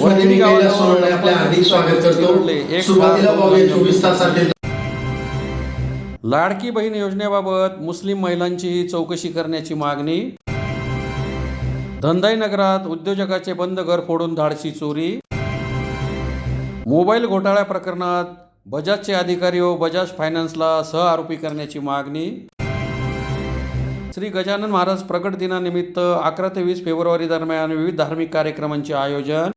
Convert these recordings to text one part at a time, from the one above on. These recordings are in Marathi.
मध्ये आपले हार्दिक स्वागत करतो। सुरुवातीला पाहूया 24 तासातील लाडकी बहीण योजनेबाबत मुस्लिम महिलांची चौकशी करण्याची मागणी। धंदाई नगरात उद्योजकाचे बंद घर फोडून धाडसी चोरी। मोबाईल घोटाळ्या प्रकरणात बजाजचे अधिकारी व बजाज फायनान्सला सहआरोपी करण्याची मागणी। श्री गजानन महाराज प्रकट दिनानिमित्त 11 ते 20 फेब्रुवारी दरम्यान विविध धार्मिक कार्यक्रमांचे आयोजन।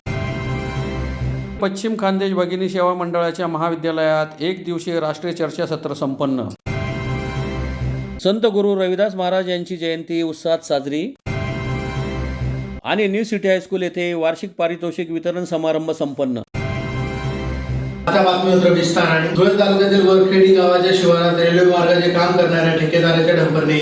पश्चिम खानदेश भगिनी सेवा मंडळाच्या महाविद्यालयात एक दिवसीय राष्ट्रीय चर्चासत्र संपन्न। संत गुरु रविदास महाराज यांची जयंती उत्साहात साजरी। आणि न्यू सिटी हायस्कूल येथे वार्षिक पारितोषिक वितरण समारंभ संपन्न। आता बातमीपत्र विस्ताराने। धुळे तालुक्यातील वरखेडी गावाच्या शिवारात रेल्वे मार्गाचे काम करणाऱ्या ठेकेदाराच्या डंपरने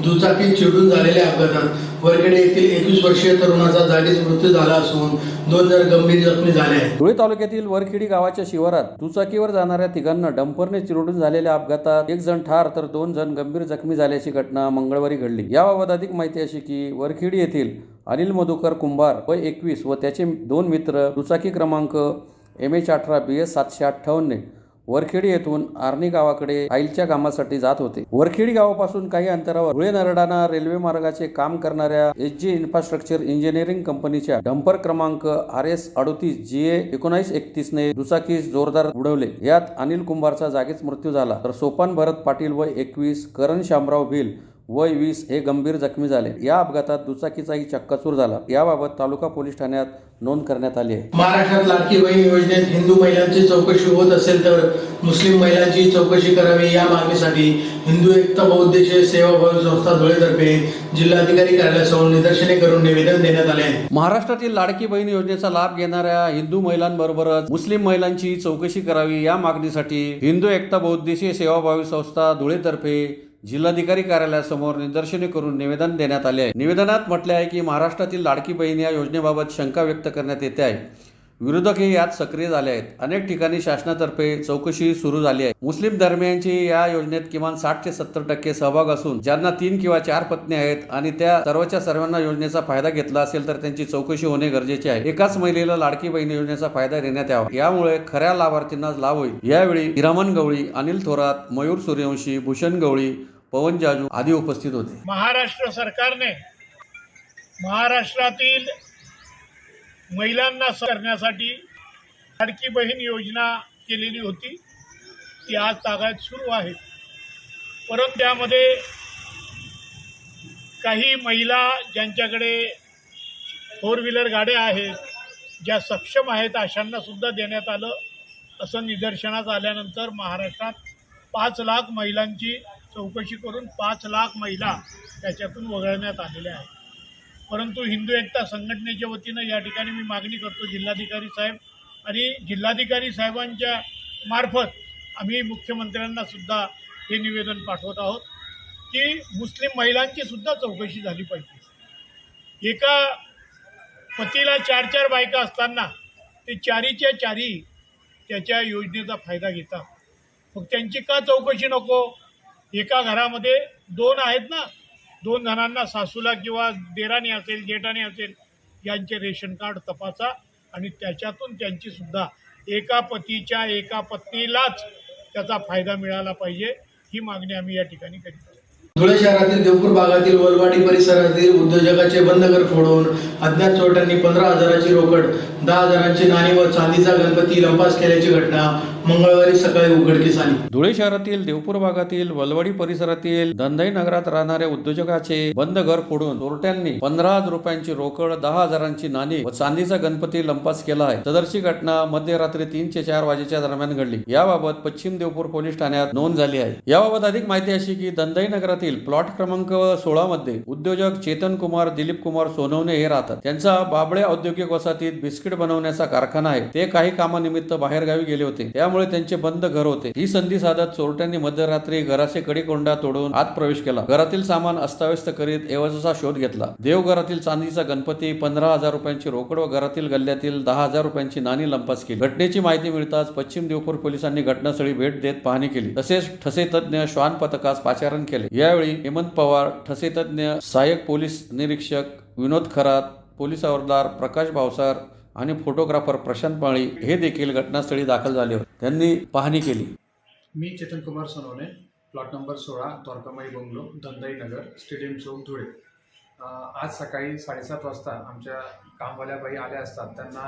दुचाकीत चिडून झालेल्या अपघातात वरखेडी येथील 21 वर्षीय तरुणाचा जागीच मृत्यू झाला असून 2 जण गंभीर जखमी झाले आहेत। धुळे तालुक्यातील वरखेडी गावाच्या शिवारात दुचाकीवर जाणाऱ्या तिघांना डंपरने चिरडून झालेल्या अपघातात 1 जण ठार तर 2 जण गंभीर जखमी झाल्याची घटना मंगळवारी घडली। याबाबत अधिक माहिती अशी की वरखेडी येथील अनिल मधुकर कुंभार वय 21 व त्याचे 2 मित्र दुचाकी क्रमांक MH18 BS 758 वरखेडी येथून आर्णी गावाकडे आईलच्या कामासाठी जात होते। वरखेडी गावापासून काही अंतरावर धुळे नरडाणा रेल्वे मार्गाचे काम करणाऱ्या SG इन्फ्रास्ट्रक्चर इंजिनिअरिंग कंपनीच्या डंपर क्रमांक RS 38 GA 1931 ने दुचाकी जोरदार उडवले। यात अनिल कुंभारचा जागीच मृत्यू झाला तर सोपान भरत पाटील वय 21, करण शामराव भिल वय 20 हे गंभीर जखमी झाले। या अपघातात दुचाकीचाही चक्काचूर झाला। याबाबत तालुका पोलीस ठाण्यात नोंद करण्यात आली आहे। महाराष्ट्रात लाडकी बहीण योजनेत हिंदू महिलांची चौकशी होत असेल तर मुस्लिम महिलांची चौकशी करावी या मागणीसाठी हिंदू एकता बहुउद्देशीय सेवाभावी संस्था धुळेतर्फे जिल्हाधिकारी कार्यालयासमोर निदर्शने करून निवेदन देण्यात आले आहे। महाराष्ट्रातील लाडकी बहीण योजनेचा लाभ घेणाऱ्या हिंदू महिलांबरोबरच मुस्लिम महिलांची चौकशी करावी या मागणीसाठी हिंदू एकता बहुउद्देशीय सेवाभावी संस्था धुळेतर्फे जिल्हाधिकारी कार्यालयासमोर निदर्शने करून निवेदन देण्यात आले आहे। निवेदनात म्हटले आहे की महाराष्ट्रातील लाडकी बहीण या योजनेबाबत शंका व्यक्त करण्यात येते आहे। विरोधकही यात सक्रिय झाले आहेत। अनेक ठिकाणी शासनातर्फे चौकशी सुरू झाली आहे। मुस्लिम धर्मियांची या योजनेत किमान 60 ते 70% सहभाग असून ज्यांना 3 किंवा 4 पत्नी आहेत आणि त्या सर्वच्या सर्वांना योजनेचा फायदा घेतला असेल तर त्यांची चौकशी होणे गरजेचे आहे। एकाच महिलेला लाडकी बहीण योजनेचा फायदा देण्यात यावा, यामुळे खऱ्या लाभार्थींनाच लाभ होईल। यावेळी हिरामन गवळी, अनिल थोरात, मयूर सूर्यवंशी, भूषण गवळी, पवन जाजू आदी उपस्थित होते। महाराष्ट्र सरकारने महाराष्ट्रातील महिलांना करण्यासाठी लाडकी बहीण योजना केलेली होती, ती आज तागायत सुरू आहे। परंतु त्यामध्ये काही महिला ज्यांच्याकडे 4 व्हीलर गाड्या आहेत, ज्या सक्षम आहेत, अशांना सुद्धा देण्यात आलं। असं निदर्शनास आल्यानंतर महाराष्ट्रात 5 लाख महिलांची चौकशी करून 5 लाख महिला त्याच्यातून वगळण्यात आलेल्या आहेत। परंतु हिंदू एकता संघटनेच्या वतीनं या ठिकाणी मी मागणी करतो जिल्हाधिकारी साहेब आणि जिल्हाधिकारी साहेबांच्या मार्फत आम्ही मुख्यमंत्र्यांना सुद्धा हे निवेदन पाठवत आहोत की मुस्लिम महिलांची सुद्धा चौकशी झाली पाहिजे। एका पतीला 4-4 बायका असताना ते 4च्या 4 त्याच्या योजनेचा फायदा घेतात, मग त्यांची का चौकशी नको? एका घरामध्ये 2 आहेत ना, 2 जणांना सासूला किंवा देराणी असेल, जेठाणी असेल, यांचे रेशन कार्ड तपासा आणि त्याच्यातून त्यांची सुद्धा एका पतीच्या एका पत्नीलाच त्याचा फायदा मिळाला पाहिजे, ही मागणी आम्ही या ठिकाणी करीत आहोत। धुळे शहरातील देवपूर भागातील वलवाडी परिसरातील उद्योजकाचे बंद घर फोडून अज्ञात चोरट्यांनी 15,000ची रोकड, 10,000ची नाणी व चांदीचा गणपती लंपास केल्याची घटना मंगळवारी सकाळी उघडकीस आली। धुळे शहरातील देवपूर भागातील वलवाडी परिसरातील धंदाई नगरात राहणाऱ्या उद्योजकाचे बंद घर फोडून चोरट्यांनी 15,000 रुपयांची रोकड, 10,000ची नाणी व चांदीचा गणपती लंपास केला आहे। सदरची घटना मध्यरात्री 3 ते 4 वाजेच्या दरम्यान घडली। याबाबत पश्चिम देवपूर पोलीस ठाण्यात नोंद झाली आहे। याबाबत अधिक माहिती अशी की धंदाई नगरातील प्लॉट क्रमांक 16 मध्ये उद्योजक चेतन कुमार दिलीप कुमार सोनवणे हे राहतात। त्यांचा बाबळे औद्योगिक वसाहतीत बिस्किट बनवण्याचा कारखाना आहे। ते काही कामानिमित्त बाहेरगावी गेले होते, त्यामुळे त्यांचे बंद घर होते। ही संधी साधत चोरट्यांनी मध्यरात्री घराचे कडेकोंडा तोडून आत प्रवेश केला। घरातील सामान अस्ताव्यस्त करीत एवजाचा शोध घेतला। देवघरातील चांदीचा गणपती, 15,000 रुपयांची रोकड व घरातील गल्ल्यातील 10,000 रुपयांची नाणी लंपास केली। घटनेची माहिती मिळताच पश्चिम देवपूर पोलिसांनी घटनास्थळी भेट देत पाहणी केली, तसेच ठसे तज्ञ श्वान पथकास पाचारण केले। यावेळी हेमंत पवार, ठसे तज्ञ, सहाय्यक पोलीस निरीक्षक विनोद खरात, पोलीस हवालदार प्रकाश भावसार, आणि फोटोग्राफर प्रशांत माळी हे देखील घटनास्थळी दाखल झाले होते. त्यांनी पाहणी केली. मी Chetan Kumar Sonawane, plot number 16, Dwarkamai bungalow, Dandai Nagar, stadium Chowk, Dhule. आज सकाळी 7:30 वाजता आमच्या कामवाल्या बाई आल्या असतात. त्यांना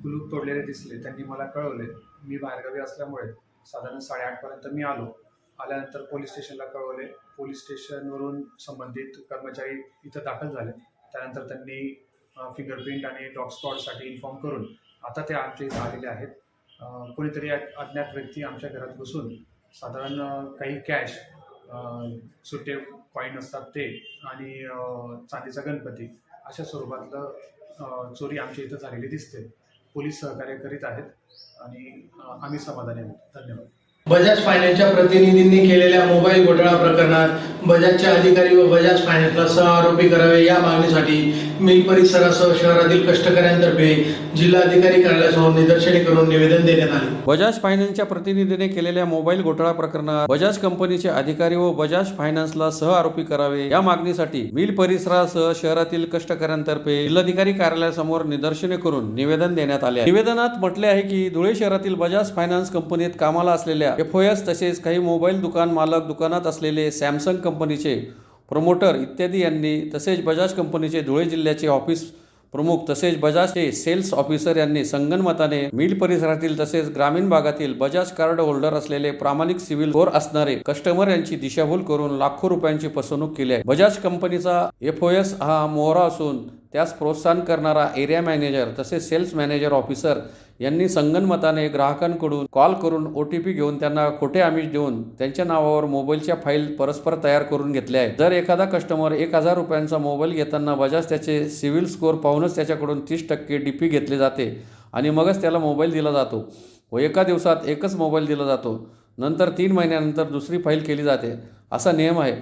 कुलूप तोडलेले दिसले. त्यांनी मला कळवले. मी बाहेरगावी असल्यामुळे साधारण 8:30पर्यंत मी आल्यानंतर पोलीस स्टेशनला कळवले. पोलीस स्टेशनवरून संबंधित कर्मचारी इथं दाखल झाले. त्यानंतर त्यांनी फिंगरप्रिंट आणि डॉग स्पॉटसाठी इन्फॉर्म करून आता ते आमच्या इथं आलेले आहेत. कोणीतरी अज्ञात व्यक्ती आमच्या घरात घुसून साधारण काही कॅश, सुट्टे कॉईन असतात ते आणि चांदीचा गणपती अशा स्वरूपातलं चोरी आमच्या इथं झालेली दिसते. पोलीस सहकार्य करीत आहेत आणि आम्ही समाधानी आहोत. धन्यवाद. बजाज फायनान्सच्या प्रतिनिधींनी केलेल्या मोबाईल घोटाळा प्रकरणात बजाजचे अधिकारी व बजाज फायनान्सला सहआरोपी करावे या मागणीसाठी मिल परिसरासह शहरातील कष्टकऱ्यांतर्फे जिल्हाधिकारी कार्यालयासमोर निदर्शने करून निवेदन देण्यात आले. बजाज फायनान्सच्या प्रतिनिधीने केलेल्या मोबाईल घोटाळा प्रकरणात बजाज कंपनीचे अधिकारी व बजाज फायनान्सला सहआरोपी करावे या मागणीसाठी मिल परिसरासह शहरातील कष्टकऱ्यांतर्फे जिल्हाधिकारी कार्यालयासमोर निदर्शने करून निवेदन देण्यात आले आहे. निवेदनात म्हटले आहे की धुळे शहरातील बजाज फायनान्स कंपनीत कामाला असलेल्या FOS तसेच काही मोबाईल दुकान मालक, दुकानात असलेले सॅमसंग कंपनीचे प्रमोटर इत्यादी यांनी तसेच बजाज कंपनीचे धुळे जिल्ह्याचे ऑफिस प्रमुख तसेच बजाजचे सेल्स ऑफिसर यांनी संगनमताने मिल परिसरातील तसेच ग्रामीण भागातील बजाज कार्ड होल्डर असलेले प्रामाणिक सिव्हिल स्कोर असणारे कस्टमर यांची दिशाभूल करून लाखो रुपयांची फसवणूक केली आहे. बजाज कंपनीचा FOS हा मोहरा असून त्यास प्रोत्साहन करणारा एरिया मॅनेजर तसेच सेल्स मॅनेजर ऑफिसर यांनी संगनमताने ग्राहकांकडून कॉल करून OTP घेऊन त्यांना खोटे आमिष देऊन त्यांच्या नावावर मोबाईलच्या फाईल परस्पर तयार करून घेतल्या आहेत. जर एखादा कस्टमर 1000 रुपयांचा मोबाईल घेताना बजाज त्याचे सिव्हिल स्कोअर पाहूनच त्याच्याकडून 30% DP घेतले जाते आणि मगच त्याला मोबाईल दिला जातो व एका दिवसात एकच मोबाईल दिला जातो. नंतर 3 महिन्यानंतर दुसरी फाईल केली जाते असा नियम आहे.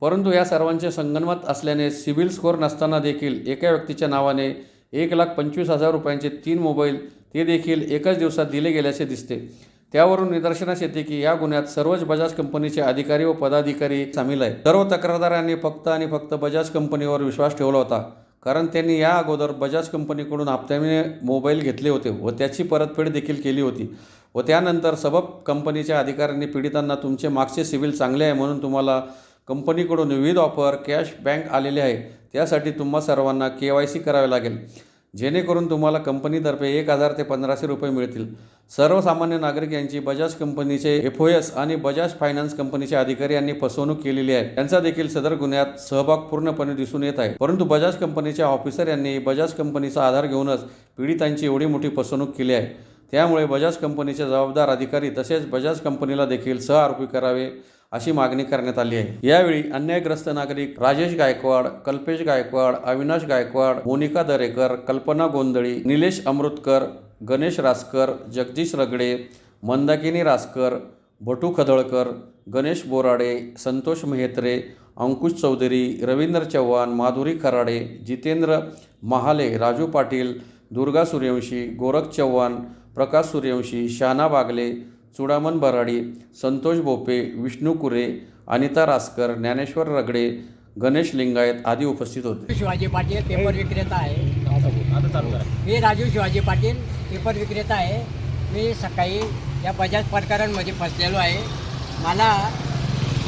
परंतु या सर्वांचे संगनमत असल्याने सिव्हिल स्कोअर नसताना देखील एका व्यक्तीच्या नावाने 1,25,000 रुपयांचे 3 मोबाईल ते देखील एकाच दिवसात दिले गेल्याचे दिसते. त्यावरून निदर्शनास येते की या गुन्ह्यात सर्वच बजाज कंपनीचे अधिकारी व पदाधिकारी सामील आहेत. सर्व तक्रारदारांनी फक्त आणि फक्त बजाज कंपनीवर विश्वास ठेवला होता, कारण त्यांनी या अगोदर बजाज कंपनीकडून हप्त्याने मोबाईल घेतले होते व त्याची परतफेड देखील केली होती व त्यानंतर सबब कंपनीच्या अधिकाऱ्यांनी पीडितांना तुमचे मागचे सिव्हिल चांगले आहे म्हणून तुम्हाला कंपनीकडून विविध ऑफर कॅश बँक आलेले आहे. त्यासाठी तुम्हा सर्वांना KYC करावे लागेल, जेणेकरून तुम्हाला कंपनीतर्फे 1000 ते 1500 रुपये मिळतील. सर्वसामान्य नागरिक यांची बजाज कंपनीचे FOS आणि बजाज फायनान्स कंपनीचे अधिकारी यांनी फसवणूक केलेली आहे. त्यांचा देखील सदर गुन्ह्यात सहभाग पूर्णपणे दिसून येत आहे. परंतु बजाज कंपनीच्या ऑफिसर यांनी बजाज कंपनीचा आधार घेऊनच पीडितांची एवढी मोठी फसवणूक केली आहे. त्यामुळे बजाज कंपनीचे जबाबदार अधिकारी तसेच बजाज कंपनीला देखील सहआरोपी करावे अशी मागणी करण्यात आली आहे. यावेळी अन्यायग्रस्त नागरिक राजेश गायकवाड, कल्पेश गायकवाड, अविनाश गायकवाड, मोनिका दरेकर, कल्पना गोंधळी, निलेश अमृतकर, गणेश रासकर, जगदीश रगडे, मंदाकिनी रासकर, भटू खदळकर, गणेश बोराडे, संतोष मेहत्रे, अंकुश चौधरी, रवींद्र चव्हाण, माधुरी खराडे, जितेंद्र महाले, राजू पाटील, दुर्गा सूर्यवंशी, गोरख चव्हाण, प्रकाश सूर्यवंशी, शाना बागले, चुडामन बराडी, संतोष बोपे, विष्णू कुरे, अनिता रासकर, ज्ञानेश्वर रगडे, गणेश लिंगायत आदी उपस्थित होते. शिवाजी पाटील पेपर विक्रेता आहे. मी राजू शिवाजी पाटील पेपर विक्रेता आहे. मी सकाळी या बजाज प्रकरणामध्ये फसलेलो आहे. मला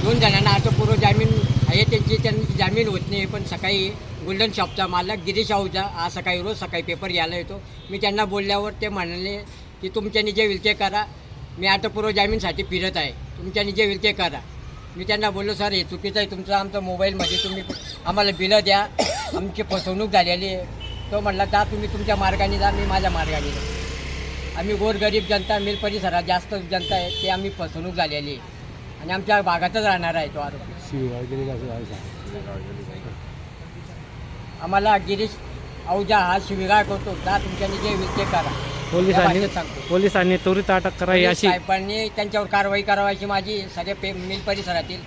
2 जणांना अटकपूर्व जामीन आहे, त्यांची जामीन होत नाही. पण सकाळी गोल्डन शॉपचा मालक गिरीश आहुजा हा रोज सकाळी पेपर घ्यायला येतो. मी त्यांना बोलल्यावर ते म्हणाले की तुमच्यानी जे विल ते करा, मी अटकपूर्व जामीनसाठी फिरत आहे, तुमच्यानी जे विल ते करा. मी त्यांना बोललो सर हे चुकीचं आहे तुमचं, आमच्या मोबाईलमध्ये तुम्ही आम्हाला बिलं द्या, आमची फसवणूक झालेली आहे. तो म्हटला जा तुम्ही तुमच्या मार्गाने जा, मी माझ्या मार्गाने जा. आम्ही गोरगरीब जनता, मिल परिसरात जास्त जनता आहे ते आम्ही फसवणूक झालेली आहे आणि आमच्या भागातच राहणार आहे तो आरोपी. आम्हाला गिरीश आहुजा हा शिवीगाळ करतो, जा तुमच्यानी जे विल ते करा. पोलिसांनी त्वरित अटक करावी अशी साहेबांनी त्यांच्यावर कारवाई करावायची माझी सगळे मिल परिसरातील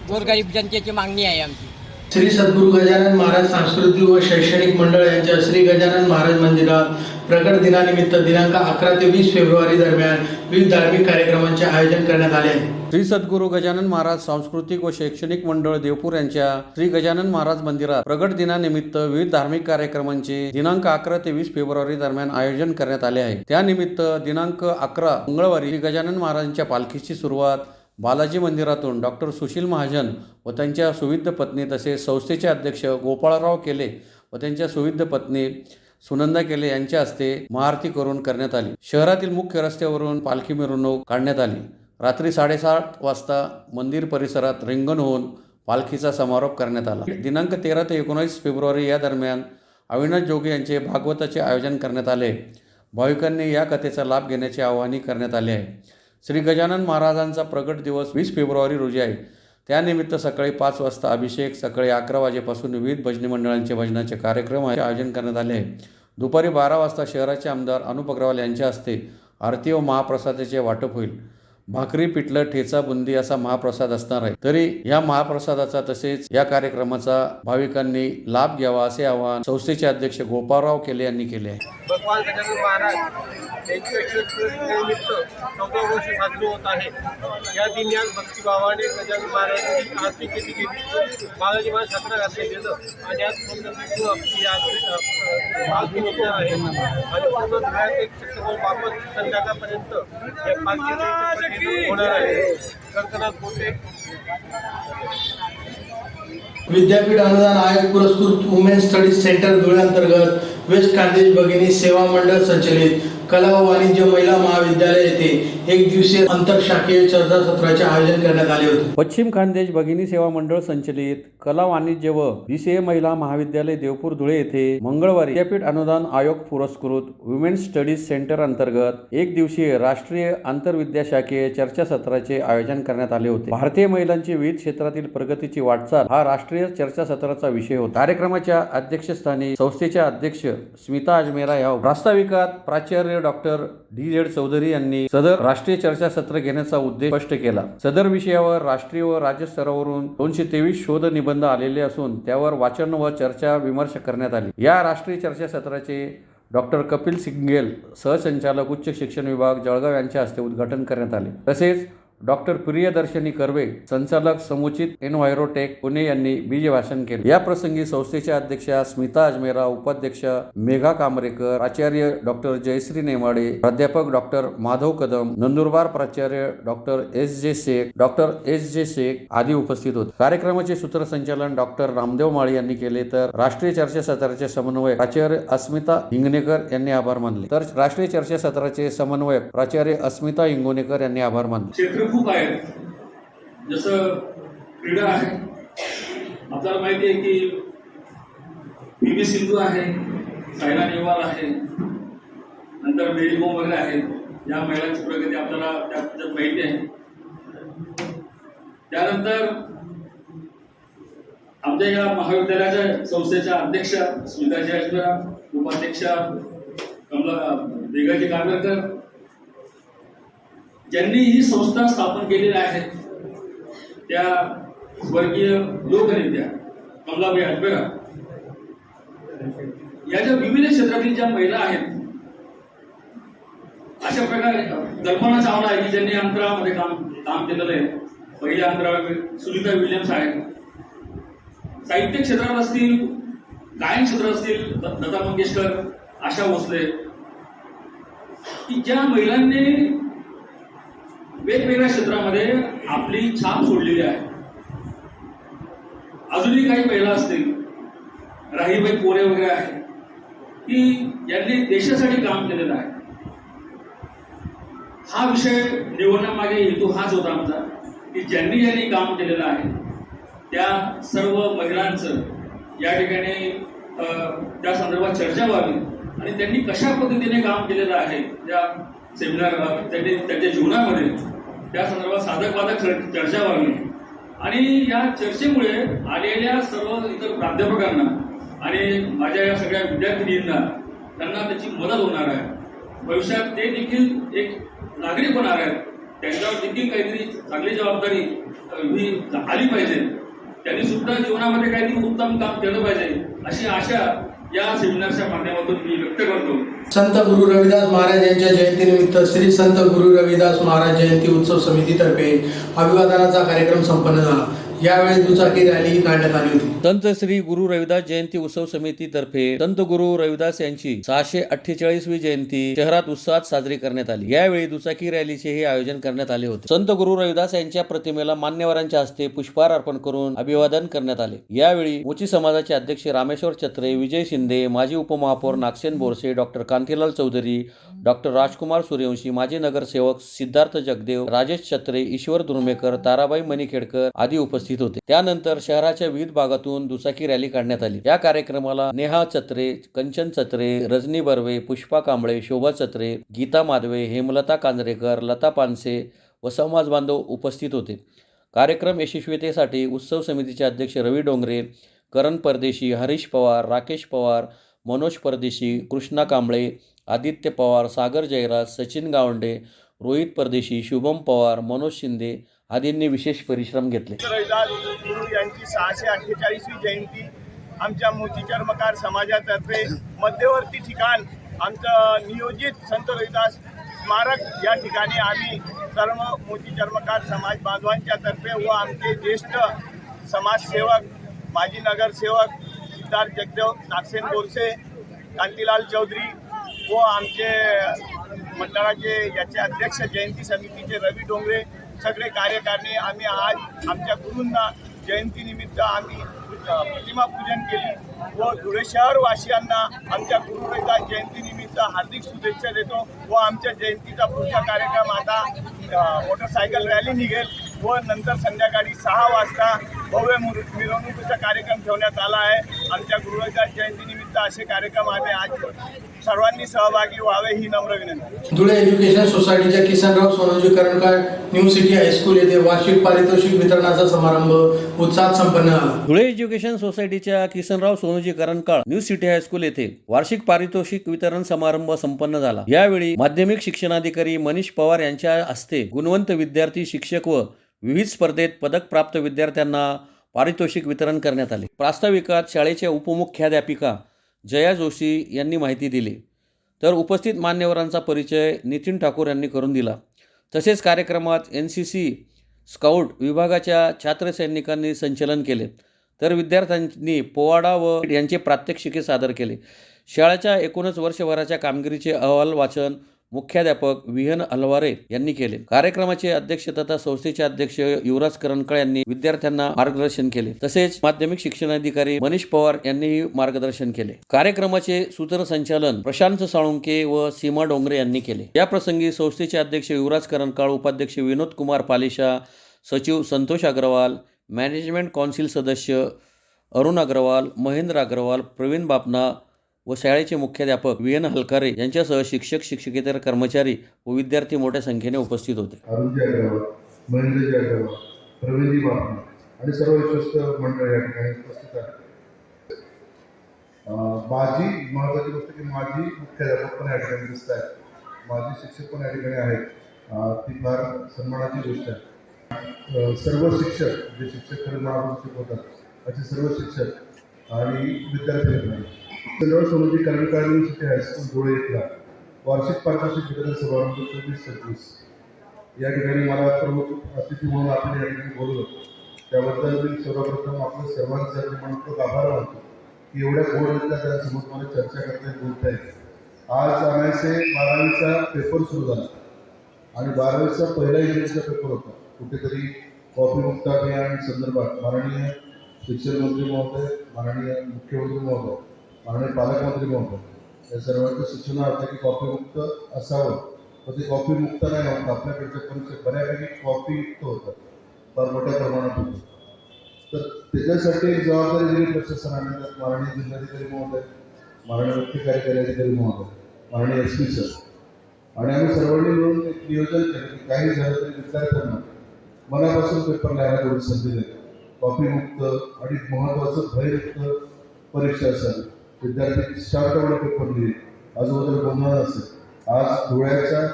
गोरगरीब जनतेची मागणी आहे आमची. श्री सद्गुरू गजानन महाराज सांस्कृतिक व शैक्षणिक मंडळ यांच्या श्री गजानन महाराज मंदिरात प्रगट दिनानिमित्त दिनांक 11 ते 20 फेब्रुवारी दरम्यान विविध धार्मिक कार्यक्रमांचे आयोजन करण्यात आले आहे. श्री सद्गुरू गजानन महाराज सांस्कृतिक व शैक्षणिक मंडळ देवपूर यांच्या श्री गजानन महाराज मंदिरात प्रगट दिनानिमित्त विविध धार्मिक कार्यक्रमांचे दिनांक 11 ते 20 फेब्रुवारी दरम्यान आयोजन करण्यात आले आहे. त्यानिमित्त दिनांक 11 मंगळवारी श्री गजानन महाराजांच्या पालखीची सुरुवात बालाजी मंदिरातून डॉक्टर सुशील महाजन व त्यांच्या सुविद्ध पत्नी तसेच संस्थेचे अध्यक्ष गोपाळराव केले व त्यांच्या सुविद्ध पत्नी सुनंदा केले यांच्या हस्ते महाआरती करून करण्यात आली. शहरातील मुख्य रस्त्यावरून पालखी मिरवणूक काढण्यात आली. रात्री 7:30 वाजता मंदिर परिसरात रिंगण होऊन पालखीचा समारोप करण्यात आला. दिनांक 13 ते 19 फेब्रुवारी या दरम्यान अविनाश जोगी यांचे भागवताचे आयोजन करण्यात आले. भाविकांनी या कथेचा लाभ घेण्याचे आवाहन करण्यात आले आहे. श्री गजानन महाराजांचा प्रगट दिवस 20 फेब्रुवारी रोजी आहे. त्यानिमित्त सकाळी 5 वाजता अभिषेक, सकाळी 11 वाजेपासून विविध भजनी मंडळांचे भजनाचे कार्यक्रम आयोजन करण्यात आले आहे. दुपारी 12 वाजता शहराचे आमदार अनुप अग्रवाल यांच्या हस्ते आरती व महाप्रसादाचे वाटप होईल. भाकरी, पिठलं, ठेचा, बुंदी असा महाप्रसाद असणार आहे. तरी या महाप्रसादाचा तसेच या कार्यक्रमाचा भाविकांनी लाभ घ्यावा असे आवाहन संस्थेचे अध्यक्ष गोपाळराव केले यांनी केले आहे. भगवान गजानन महाराज यांची 120 निमित्त 14 वर्ष साजरी होत आहे. या दिनी आज भक्तिभावाने गजानन महाराजांची आरती केली गेली. बालाजी महाराज छत्र घातले गेलं आणि आज पालखी निघणार आहे आणि पूर्ण धुळ्यात 1 सप्टेंबरपासून संध्याकाळपर्यंत या पालखीचे होणार आहे. कर्कनाथ मोठे विद्यापीठ अनुदान आयोग पुरस्कृत वुमेन स्टडीज सेंटर धुळे अंतर्गत वेस्ट खानदेश भगिनी सेवा मंडळ संचलित कला व वाणिज्य महिला महाविद्यालय येथे एक दिवसीय आंतरशाखीय चर्चासत्राचे आयोजन करण्यात आले होते. पश्चिम खानदेश भगिनी सेवा मंडळ संचलित कला वाणिज्य व BCA महिला महाविद्यालय देवपूर धुळे येथे मंगळवारी विद्यापीठ अनुदान आयोग पुरस्कृत वुमेन स्टडीज सेंटर अंतर्गत एक दिवसीय राष्ट्रीय आंतरविद्याशाखीय चर्चासत्राचे आयोजन करण्यात आले होते. भारतीय महिलांची विविध क्षेत्रातील प्रगतीची वाटचाल हा राष्ट्रीय चर्चासत्राचा विषय होता. कार्यक्रमाच्या अध्यक्षस्थानी संस्थेच्या अध्यक्ष स्मिता अजमेरा या प्रास्ताविकात प्राचार्य डॉक्टर DZ चौधरी यांनी सदर राष्ट्रीय चर्चासत्र घेण्याचा उद्देश स्पष्ट केला. सदर विषयावर राष्ट्रीय व राज्य स्तरावरून 223 शोध निबंध आलेले असून त्यावर वाचन व चर्चा विमर्श करण्यात आली. या राष्ट्रीय चर्चासत्राचे डॉक्टर कपिल सिंगेल सहसंचालक उच्च शिक्षण विभाग जळगाव यांच्या हस्ते उद्घाटन करण्यात आले. तसेच डॉक्टर प्रियदर्शनी कर्वे संचालक समुचित एन्व्हायरोटेक पुणे यांनी बीज भाषण केले. या प्रसंगी संस्थेच्या अध्यक्षा स्मिता अजमेरा, उपाध्यक्ष मेघा कामरेकर, प्राचार्य डॉक्टर जयश्री नेमाडे, प्राध्यापक डॉक्टर माधव कदम, नंदुरबार प्राचार्य डॉक्टर SJ शेख आदी उपस्थित होते. कार्यक्रमाचे सूत्रसंचालन डॉक्टर रामदेव माळी यांनी केले तर राष्ट्रीय चर्चासत्राचे समन्वयक प्राचार्य अस्मिता हिंगणेकर यांनी आभार मानले. तर राष्ट्रीय चर्चासत्राचे समन्वयक प्राचार्य अस्मिता हिंगणेकर यांनी आभार मानले. खूप आहेत. जसं क्रीडा आहे, आपल्याला माहिती आहे की PV सिंधू आहे, सायना नेहवाल आहे, नंतर मेरी कोम वगैरे आहेत. या महिलांची प्रगती आपल्याला त्यात माहिती आहे. त्यानंतर आमच्या या महाविद्यालयाच्या संस्थेच्या अध्यक्षा स्मिताजी अजमेरा, उपाध्यक्षा मेघाजी कामरेकर ज्यांनी ही संस्था स्थापन केलेली आहे, त्या स्वर्गीय लोकनेत्या कमलाबाई अजमेरा या ज्या विविध क्षेत्रातील ज्या महिला आहेत, अशा प्रकारे कल्पना चावला आहे की ज्यांनी अंतराळामध्ये काम केलेलं आहे. पहिल्या अंतराळ सुनीता विल्यम्स आहेत. साहित्य क्षेत्रात असतील, गायन क्षेत्रात असतील, लता मंगेशकर, आशा भोसले, की ज्या महिलांनी वेगवेगळ्या क्षेत्रामध्ये आपली छाप सोडलेली आहे. अजूनही काही महिला असतील, राहीबाई पोरे वगैरे आहेत, की यांनी देशासाठी काम केलेलं आहे. हा विषय निवडण्यामागे हेतू हाच होता आमचा की ज्यांनी काम केलेलं आहे त्या सर्व महिलांचं या ठिकाणी त्या संदर्भात चर्चा व्हावी आणि त्यांनी कशा पद्धतीने काम केलेलं आहे त्या सेमिनार त्यांनी त्यांच्या जीवनामध्ये त्या संदर्भात साधक बाधक चर्चा व्हावी आणि या चर्चेमुळे आलेल्या सर्व इतर प्राध्यापकांना आणि माझ्या या सगळ्या विद्यार्थिनींना त्यांना त्याची मदत होणार आहे. भविष्यात ते देखील एक नागरिक होणार आहेत. त्यांच्यावर देखील काहीतरी चांगली जबाबदारी ही आली पाहिजे. त्यांनी सुद्धा जीवनामध्ये काहीतरी उत्तम काम केलं पाहिजे अशी आशा या सेमिनारच्या माध्यमातून मी व्यक्त करतो. संत गुरु रविदास महाराज यांच्या जयंतीनिमित्त श्री संत गुरु रविदास महाराज जयंती उत्सव समितीतर्फे अभिवादनाचा कार्यक्रम संपन्न झाला. यावेळी दुचाकी रॅली काढण्यात आली होती. संत श्री गुरु रविदास जयंती उत्सव समितीतर्फे संत गुरु रविदास यांची 648वी जयंती शहरात उत्साहात साजरी करण्यात आली. यावेळी दुचाकी रॅलीचेही आयोजन करण्यात आले होते. संत गुरु रविदास यांच्या प्रतिमेला मान्यवरांच्या हस्ते पुष्पहार अर्पण करून अभिवादन करण्यात आले. यावेळी मोची समाजाचे अध्यक्ष रामेश्वर छत्रे, विजय शिंदे, माजी उपमहापौर नागसेन बोरसे, डॉक्टर कांतीलाल चौधरी, डॉक्टर राजकुमार सूर्यवंशी, माजी नगरसेवक सिद्धार्थ जगदेव, राजेश छत्रे, ईश्वर दुर्मेकर, ताराबाई मणिखेडकर आदी उपस्थित होते. त्यानंतर शहराच्या विविध भागातून दुचाकी रॅली काढण्यात आली. या कार्यक्रमाला नेहा छत्रे, कंचन छत्रे, रजनी बर्वे, पुष्पा कांबळे, शोभा छत्रे, गीता माधवे, हेमलता कांजरेकर, लता पानसे व समाज बांधव उपस्थित होते. कार्यक्रम यशस्वीतेसाठी उत्सव समितीचे अध्यक्ष रवी डोंगरे, करण परदेशी, हरीश पवार, राकेश पवार, मनोज परदेशी, कृष्णा कांबळे, आदित्य पवार, सागर जयराज, सचिन गावंडे, रोहित परदेशी, शुभम पवार, मनोज शिंदे आदींनी विशेष परिश्रम घेतले. रविदास गुरु यांची 648वी जयंती आमच्या मोची चर्मकार समाजातर्फे मध्यवर्ती ठिकाण आमचं नियोजित संत रविदास स्मारक या ठिकाणी आम्ही सर्व मोची चर्मकार समाज बांधवांच्या तर्फे व आमचे ज्येष्ठ समाजसेवक, माजी नगरसेवक सिद्धार्थ जगदेव, नागसेन बोरसे, कांतीलाल चौधरी व आमचे मंडळाचे याचे अध्यक्ष जयंती समितीचे रवी डोंगरे, सगळे कार्यकारिणी आम्ही आज आमच्या गुरूंना जयंतीनिमित्त आम्ही प्रतिमा पूजन केली व धुळे शहरवासियांना आमच्या गुरु रविदास जयंतीनिमित्त हार्दिक शुभेच्छा देतो व आमच्या जयंतीचा पुढचा कार्यक्रम आता मोटरसायकल रॅली निघेल व नंतर संध्याकाळी 6 वाजता भव्य मिरवणुकीचा कार्यक्रम ठेवण्यात आला आहे. आमच्या गुरु रविदास जयंतीनिमित्त असे कार्यक्रम आम्ही आज सर्वांनी सहभागी व्हावे ही नम्र विनंती. धुळे एज्युकेशन सोसायटीच्या किसनराव सोनोजी करणकार न्यू सिटी हायस्कूल येथे वार्षिक पारितोषिक वितरणाचा समारंभ उत्साहात संपन्न झाला. धुळे एज्युकेशन सोसायटीच्या किसनराव सोनोजी करणकाळ न्यू सिटी हायस्कूल येथे वार्षिक पारितोषिक वितरण समारंभ संपन्न झाला. यावेळी माध्यमिक शिक्षणाधिकारी मनीष पवार यांच्या हस्ते गुणवंत विद्यार्थी, शिक्षक व विविध स्पर्धेत पदक प्राप्त विद्यार्थ्यांना पारितोषिक वितरण करण्यात आले. प्रास्ताविकात शाळेच्या उपमुख्याध्यापिका जया जोशी यांनी माहिती दिली, तर उपस्थित मान्यवरांचा परिचय नितीन ठाकूर यांनी करून दिला. तसेच कार्यक्रमात NCC स्काउट विभागाच्या छात्रसैनिकांनी संचलन केले, तर विद्यार्थ्यांनी पोवाडा व यांचे प्रात्यक्षिके सादर केले. शाळेच्या एकूणच वर्षभराच्या कामगिरीचे अहवाल वाचन मुख्याध्यापक विहन अलवारे यांनी केले. कार्यक्रमाचे अध्यक्ष तथा संस्थेचे अध्यक्ष युवराज करणकाळ यांनी विद्यार्थ्यांना मार्गदर्शन केले. तसेच माध्यमिक शिक्षणाधिकारी मनीष पवार यांनीही मार्गदर्शन केले. कार्यक्रमाचे सूत्रसंचालन प्रशांत साळुंके व सीमा डोंगरे यांनी केले. या प्रसंगी संस्थेचे अध्यक्ष युवराज करणकाळ, उपाध्यक्ष विनोद कुमार पालिशा, सचिव संतोष अग्रवाल, मॅनेजमेंट काउन्सिल सदस्य अरुण अग्रवाल, महेंद्र अग्रवाल, प्रवीण बापना व शाळेचे मुख्याध्यापक VN हलकारे यांच्यासह शिक्षक, शिक्षकेतर कर्मचारी व विद्यार्थी मोठ्या संख्येने उपस्थित होते. अरुणजी अग्रवाल, महेंद्रजी अग्रवाल, प्रवीणजी बापना आणि सर्व विश्वस्त मंडळ या ठिकाणी उपस्थित आहेत. माझी महत्त्वाची गोष्ट की माझी मुख्याध्यापक पण या ठिकाणी दिसत आहेत, माझी शिक्षक पण या ठिकाणी आहेत. ती फार सन्मानाची गोष्ट आहे. सर्व शिक्षक जे शिक्षक खरं नाव शिकवतात असे सर्व शिक्षक आणि विद्यार्थी Kisanrao सोनोजी करणकाळ new city high school Dhule इथला वार्षिक पारितोषिक वितरण समारंभ 24-25 या ठिकाणी मला प्रमुख अतिथी म्हणून आपण या ठिकाणी बोललो. त्याबद्दल मी सर्वप्रथम आपल्या सर्वांचा मनपूर्वक आभार मानतो की एवढ्या गोड विद्यार्थ्यांसमोर मला चर्चा करता बोलता येईल. आज आणायचे 12वीचा पेपर सुरू झाला आणि 12वीचा पहिला इंग्रजीचा पेपर होता. कुठेतरी कॉफी मुक्त अभियान संदर्भात माननीय शिक्षण मंत्री महोदय, माननीय मुख्यमंत्री महोदय, माननीय पालकमंत्री महोदय या सर्वांच्या सूचना होत्या की कॉफी मुक्त असावं. पण ते कॉफी मुक्त नाही होतं, आपल्याकडच्या परीक्षा बऱ्यापैकी कॉफी युक्त होतात, फार मोठ्या प्रमाणात होतं. तर त्याच्यासाठी एक जबाबदारी दिली प्रशासनाने. त्यात माननीय जिल्हाधिकारी महोदय, माननीय मुख्य कार्यकारी अधिकारी महोदय, माननीय SP सर आणि आम्ही सर्वांनी मिळून एक नियोजन केलं की काही झालं तरी विद्यार्थ्यांना मनापासून पेपर लिहायला थोडी संधी देतो. कॉफी मुक्त आणि महत्त्वाचं भयमुक्त परीक्षा असावी. विद्यार्थी शांतपणे पेपर लिहिले, आजूबाजूला गोंधळ असेल. आज धुळ्याच्या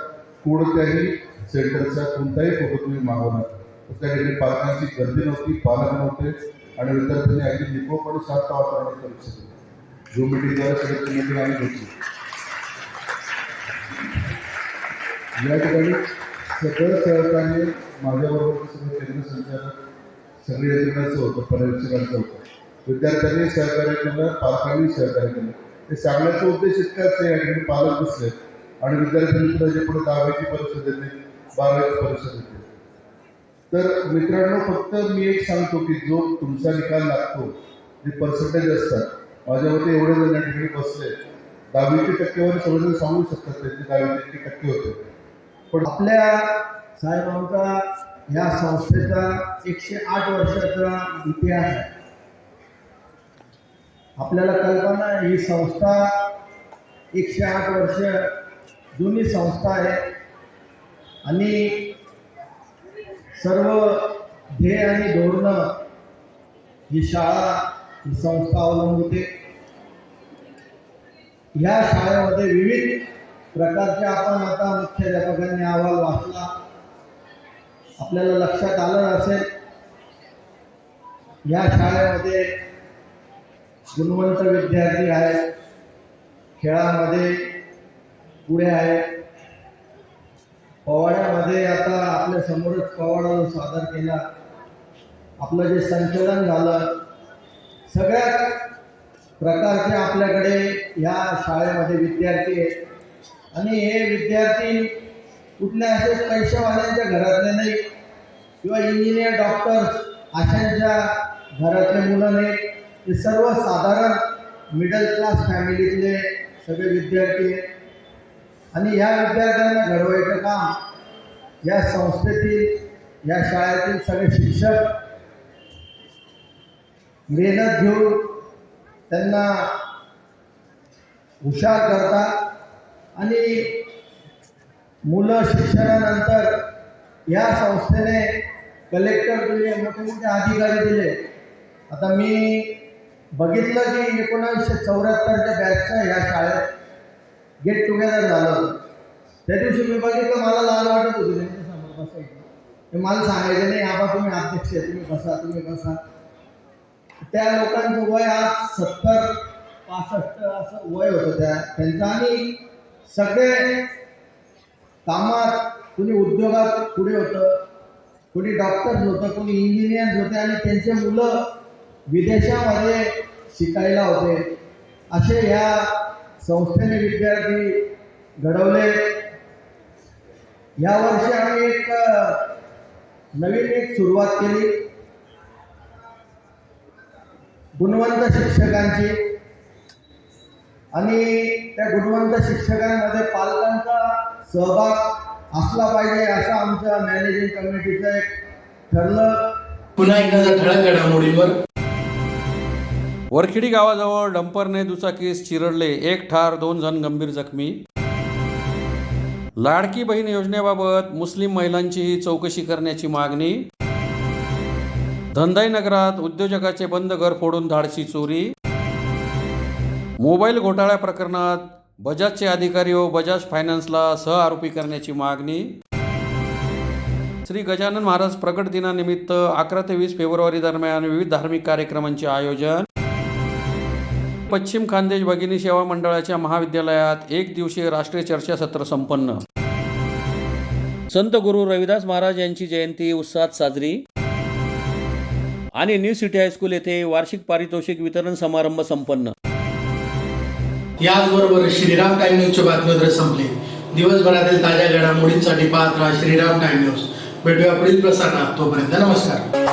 कोणत्याही सेंटरचा कोणताही फोटो तुम्ही मागवणार तर त्या ठिकाणी पालकांची गर्दी नव्हती, पालक नव्हते आणि विद्यार्थ्यांनी अगदी निकोप आणि शांत वातावरणात परीक्षा दिली. झूम मीटिंगद्वारे सगळ्याची मीटिंग आम्ही घेतली. या ठिकाणी सगळं सहकार्य माझ्याबरोबर सगळं केंद्र संचालक सगळे यंत्रणाचं होतं, पर्यवेक्षकांचं होतं. विद्यार्थ्यांनी सहकार्य केलं, पालकांनी सहकार्य केलं. हे सांगण्याचा उद्देश इतकाच आहे, या ठिकाणी पालक बसले आणि विद्यार्थ्यांनी जे पुढे 10वीची परीक्षा देते, 12वीची परीक्षा देते. तर मित्रांनो, फक्त मी एक सांगतो की जो तुमचा निकाल लागतो, जे पर्सेंटेज असतात, माझ्या मते एवढे जण या ठिकाणी बसले, 10वीची टक्केवारी सगळेजण सांगू शकतात त्यांची 10वीची टक्के होते. पण आपल्या साहेबांचा या संस्थेचा 108 वर्षाचा इतिहास आहे. आपल्याला कल्पना आहे, ही संस्था 108 वर्ष जुनी संस्था आहे आणि सर्व ध्येय आणि धोरणं ही शाळा, ही संस्था अवलंबते. ह्या शाळेमध्ये विविध प्रकारचे आपण आता मुख्याध्यापकांनी अहवाल वाचला, आपल्याला लक्षात आलं असेल, या शाळेमध्ये गुणवंत विद्यार्थी आहेत, खेळामध्ये पुढे आहेत. पोवाड्यामध्ये आता आपल्या समोरच पोवाडा जो सादर केला, आपलं जे संचलन झालं, सगळ्या प्रकारचे आपल्याकडे या शाळेमध्ये विद्यार्थी आहेत. आणि हे विद्यार्थी कुठल्या असे पैशावाल्यांच्या घरातले नाही किंवा इंजिनियर, डॉक्टर्स अशांच्या घरातले मुलं नाही. हे सर्व साधारण मिडल क्लास फॅमिलीतले सगळे विद्यार्थी आहेत. आणि या विद्यार्थ्यांना घडवायचं काम या संस्थेतील, या शाळेतील सगळे शिक्षक मेहनत घेऊन त्यांना हुशार करतात. आणि मुलं शिक्षणानंतर या संस्थेने कलेक्टर दिले, मोठे मोठे अधिकारी दिले. आता मी बघितलं की 1974च्या बॅचचं ह्या शाळेत गेट टुगेदर झालं. त्या दिवशी मी बघितलं, मला लाज वाटत होती त्यांच्यासमोर बसायचं. ते मला सांगायचं नाही, आबा तुम्ही अध्यक्ष आहे, तुम्ही बसा, तुम्ही बसा. त्या लोकांचं वय आज 70-65 असं वय होतं त्यांचं. आणि सगळे कामात, कुणी उद्योगात पुढे होतं, कुणी डॉक्टर्स होतं, कुणी इंजिनियर्स होते आणि त्यांचे मुलं विदेशामध्ये शिकायला होते. असे ह्या संस्थेने विद्यार्थी घडवले. यावर्षी आम्ही नवीन सुरुवात केली गुणवंत शिक्षकांची. आणि त्या गुणवंत शिक्षकांमध्ये पालकांचा सहभाग असला पाहिजे असं आमच्या मॅनेजिंग कमिटीचं एक ठरलं. पुन्हा एकदा ठळक घडामोडींवर. वरखेडी गावाजवळ डंपरने दुचाकीस चिरडले, 1 ठार 2 जण गंभीर जखमी. लाडकी बहीण योजनेबाबत मुस्लिम महिलांचीही चौकशी करण्याची मागणी. धंदाई नगरात उद्योजकाचे बंद घर फोडून धाडसी चोरी. मोबाईल घोटाळ्या प्रकरणात बजाजचे अधिकारी व बजाज फायनान्सला सहआरोपी करण्याची मागणी. श्री गजानन महाराज प्रकट दिनानिमित्त 11 ते 20 फेब्रुवारी दरम्यान विविध धार्मिक कार्यक्रमांचे आयोजन. पश्चिम खानदेश भगिनी सेवा मंडळाच्या महाविद्यालयात 1 दिवसीय राष्ट्रीय चर्चासत्र संपन्न. संत गुरु रविदास महाराज यांची जयंती उत्साहात साजरी. आणि न्यू सिटी हायस्कूल येथे वार्षिक पारितोषिक वितरण समारंभ संपन्न. याचबरोबर श्रीराम टाइम न्यूजच्या बातमीपत्र संपले. दिवसभरातील ताज्या घडामोडींसाठी पाहत राहा श्रीराम टाइम न्यूज. भेटूया पुढील प्रसारणात. तोपर्यंत नमस्कार.